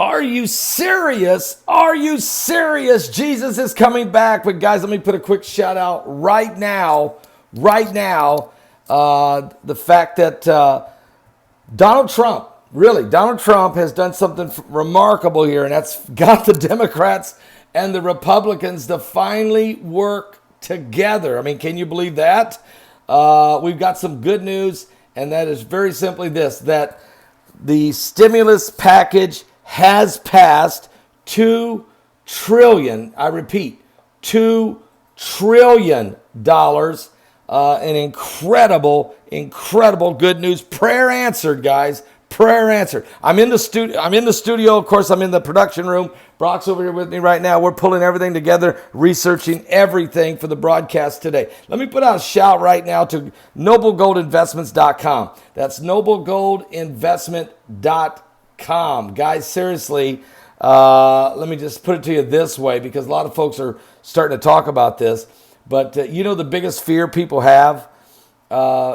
Are you serious? Are you serious? Jesus is coming back. But guys, let me put a quick shout out right now. The fact that Donald Trump has done something remarkable here, and that's got the Democrats and the Republicans to finally work together. I mean, can you believe that? We've got some good news, and that is very simply this, that the stimulus package has passed $2 trillion. I repeat, $2 trillion. An incredible good news. Prayer answered, guys. Prayer answered. I'm in the studio. Of course, I'm in the production room. Brock's over here with me right now. We're pulling everything together, researching everything for the broadcast today. Let me put out a shout right now to noblegoldinvestments.com. That's noblegoldinvestment.com. Guys, seriously, let me just put it to you this way, because a lot of folks are starting to talk about this. But the biggest fear people have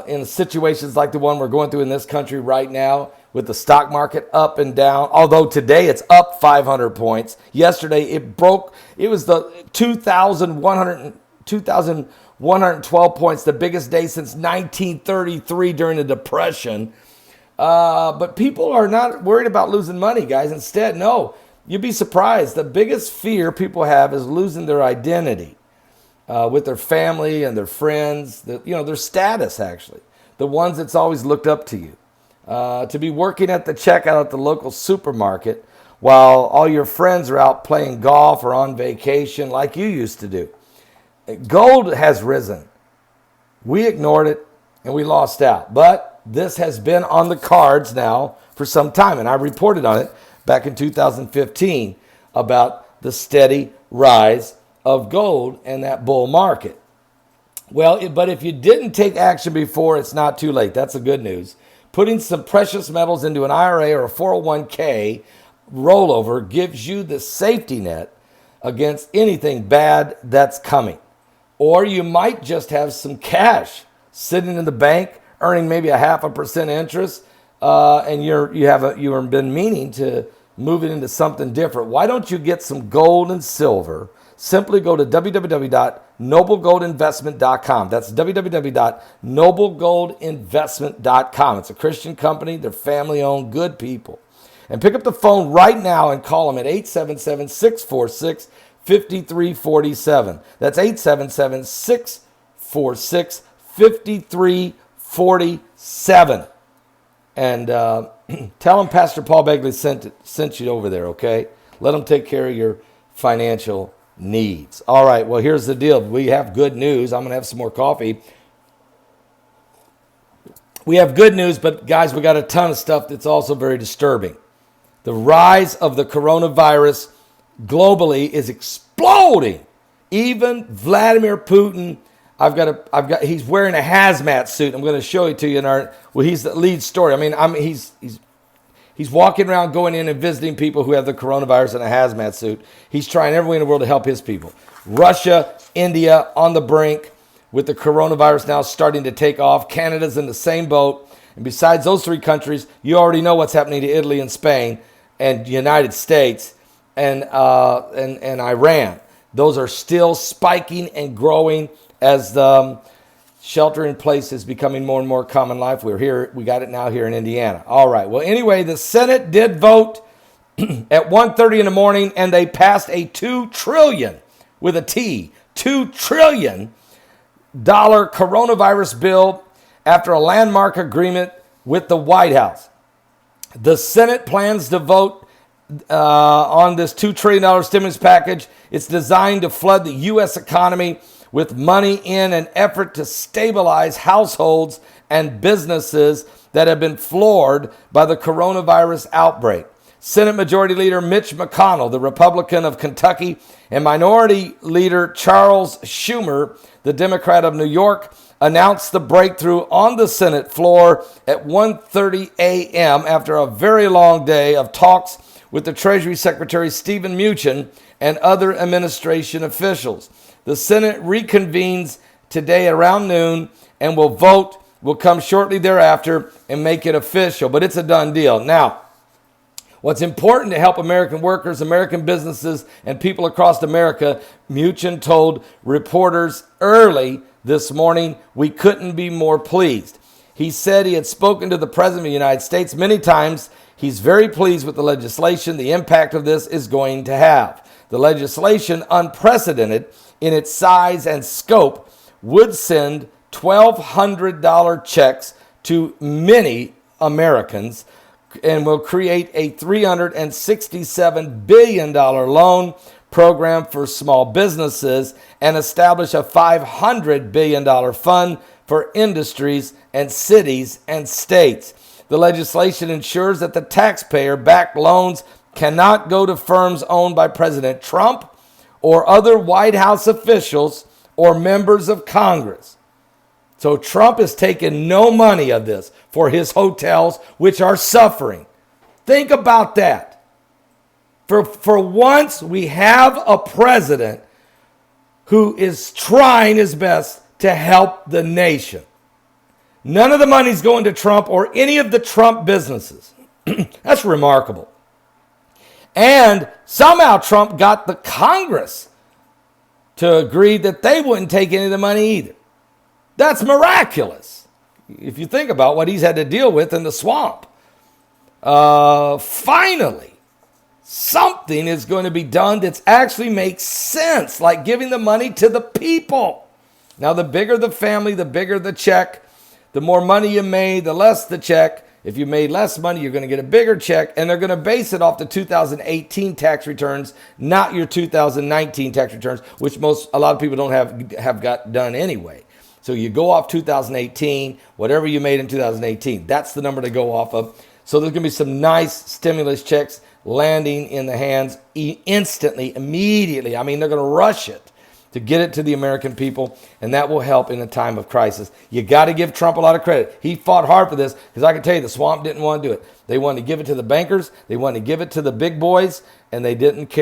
in situations like the one we're going through in this country right now, with the stock market up and down, although today it's up 500 points. Yesterday it was the 2,112 points, the biggest day since 1933 during the Depression. But people are not worried about losing money, guys. Instead, no, you'd be surprised. The biggest fear people have is losing their identity. With their family and their friends, their status, actually. The ones that's always looked up to you. To be working at the checkout at the local supermarket while all your friends are out playing golf or on vacation like you used to do. Gold has risen. We ignored it and we lost out. But this has been on the cards now for some time. And I reported on it back in 2015 about the steady rise of gold and that bull market. Well, but if you didn't take action before, it's not too late. That's the good news. Putting some precious metals into an IRA or a 401k rollover gives you the safety net against anything bad that's coming. Or you might just have some cash sitting in the bank, earning maybe 0.5% interest, and you've been meaning to move it into something different. Why don't you get some gold and silver? Simply go to www.noblegoldinvestment.com. That's www.noblegoldinvestment.com. It's a Christian company. They're family-owned, good people. And pick up the phone right now and call them at 877-646-5347. That's 877-646-5347. And tell them Pastor Paul Begley sent you over there, okay? Let them take care of your financial needs. All right, well, here's the deal. We have good news. I'm going to have some more coffee. We have good news, but guys, we got a ton of stuff that's also very disturbing. The rise of the coronavirus globally is exploding. Even Vladimir Putin, he's wearing a hazmat suit. I'm going to show it to you he's the lead story. I mean, he's walking around going in and visiting people who have the coronavirus in a hazmat suit. He's trying every way in the world to help his people. Russia, India on the brink with the coronavirus now starting to take off. Canada's in the same boat. And besides those three countries, you already know what's happening to Italy and Spain and the United States and Iran. Those are still spiking and growing as the shelter in place is becoming more and more common life. We got it now here in Indiana. All right. Well, anyway, the Senate did vote at 1:30 in the morning, and they passed a $2 trillion with a T, $2 trillion coronavirus bill after a landmark agreement with the White House. The Senate plans to vote on this $2 trillion stimulus package. It's designed to flood the U.S. economy with money in an effort to stabilize households and businesses that have been floored by the coronavirus outbreak. Senate Majority Leader Mitch McConnell, the Republican of Kentucky, and Minority Leader Charles Schumer, the Democrat of New York, announced the breakthrough on the Senate floor at 1:30 a.m. after a very long day of talks with the Treasury Secretary Stephen Mnuchin and other administration officials. The Senate reconvenes today around noon and will come shortly thereafter and make it official. But it's a done deal. Now, What's important to help American workers, American businesses, and people across America, Mnuchin told reporters early this morning, we couldn't be more pleased. He said he had spoken to the President of the United States many times. He's very pleased with the legislation the impact of this is going to have. The legislation, unprecedented in its size and scope, would send $1,200 checks to many Americans and will create a $367 billion loan program for small businesses and establish a $500 billion fund for industries and cities and states. The legislation ensures that the taxpayer-backed loans cannot go to firms owned by President Trump or other White House officials or members of Congress. So Trump is taking no money of this for his hotels, which are suffering. Think about that. For once, we have a president who is trying his best to help the nation. None of the money's going to Trump or any of the Trump businesses. That's remarkable. And somehow Trump got the Congress to agree that they wouldn't take any of the money either. That's miraculous. If you think about what he's had to deal with in the swamp. Finally, something is going to be done that actually makes sense, like giving the money to the people. Now, the bigger the family, the bigger the check. The more money you made, the less the check. If you made less money, you're going to get a bigger check, and they're going to base it off the 2018 tax returns, not your 2019 tax returns, which a lot of people don't have got done anyway. So you go off 2018, whatever you made in 2018, that's the number to go off of. So there's going to be some nice stimulus checks landing in the hands instantly, immediately. I mean, they're going to rush it to get it to the American people, and that will help in a time of crisis. You got to give Trump a lot of credit. He fought hard for this because I can tell you the swamp didn't want to do it. They wanted to give it to the bankers. They wanted to give it to the big boys, and they didn't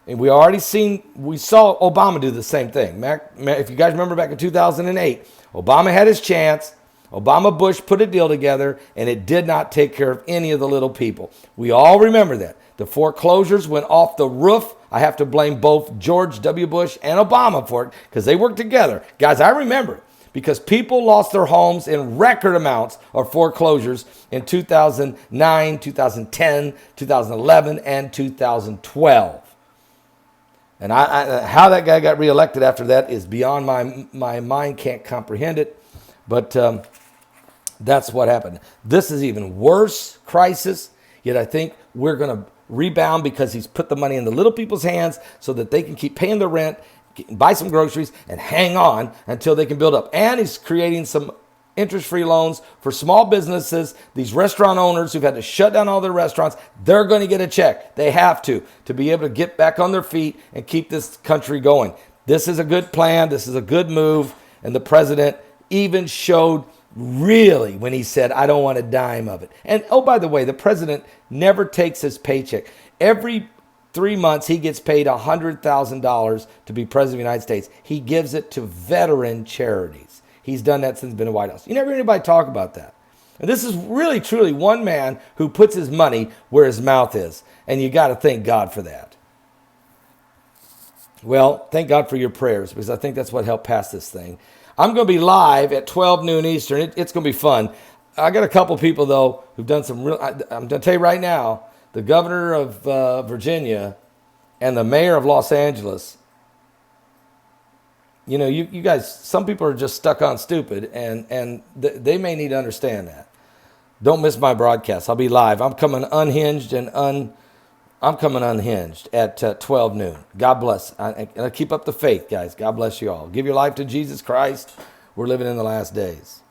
we saw Obama do the same thing. If you guys remember back in 2008, Obama had his chance. Obama Bush put a deal together, and it did not take care of any of the little people. We all remember that. The foreclosures went off the roof. I have to blame both George W. Bush and Obama for it because they worked together. Guys, I remember it because people lost their homes in record amounts of foreclosures in 2009, 2010, 2011, and 2012. And how that guy got reelected after that is beyond my mind, can't comprehend it. But that's what happened. This is even worse crisis, yet I think we're going to rebound because he's put the money in the little people's hands so that they can keep paying their rent, buy some groceries, and hang on until they can build up. And he's creating some interest-free loans for small businesses. These restaurant owners who've had to shut down all their restaurants, they're going to get a check. They have to be able to get back on their feet and keep this country going. This is a good plan. This is a good move. And the president even showed really when he said, I don't want a dime of it. And oh, by the way, the president never takes his paycheck. Every 3 months, he gets paid $100,000 to be president of the United States. He gives it to veteran charities. He's done that since he's been in the White House. You never hear anybody talk about that. And this is really, truly one man who puts his money where his mouth is. And you got to thank God for that. Well, thank God for your prayers because I think that's what helped pass this thing. I'm going to be live at 12 noon Eastern. It's going to be fun. I got a couple people, though, who've done some real... I'm going to tell you right now, the governor of Virginia and the mayor of Los Angeles, you know, you guys, some people are just stuck on stupid, and they may need to understand that. Don't miss my broadcast. I'll be live. I'm coming unhinged at 12 noon. God bless. And keep up the faith, guys. God bless you all. Give your life to Jesus Christ. We're living in the last days.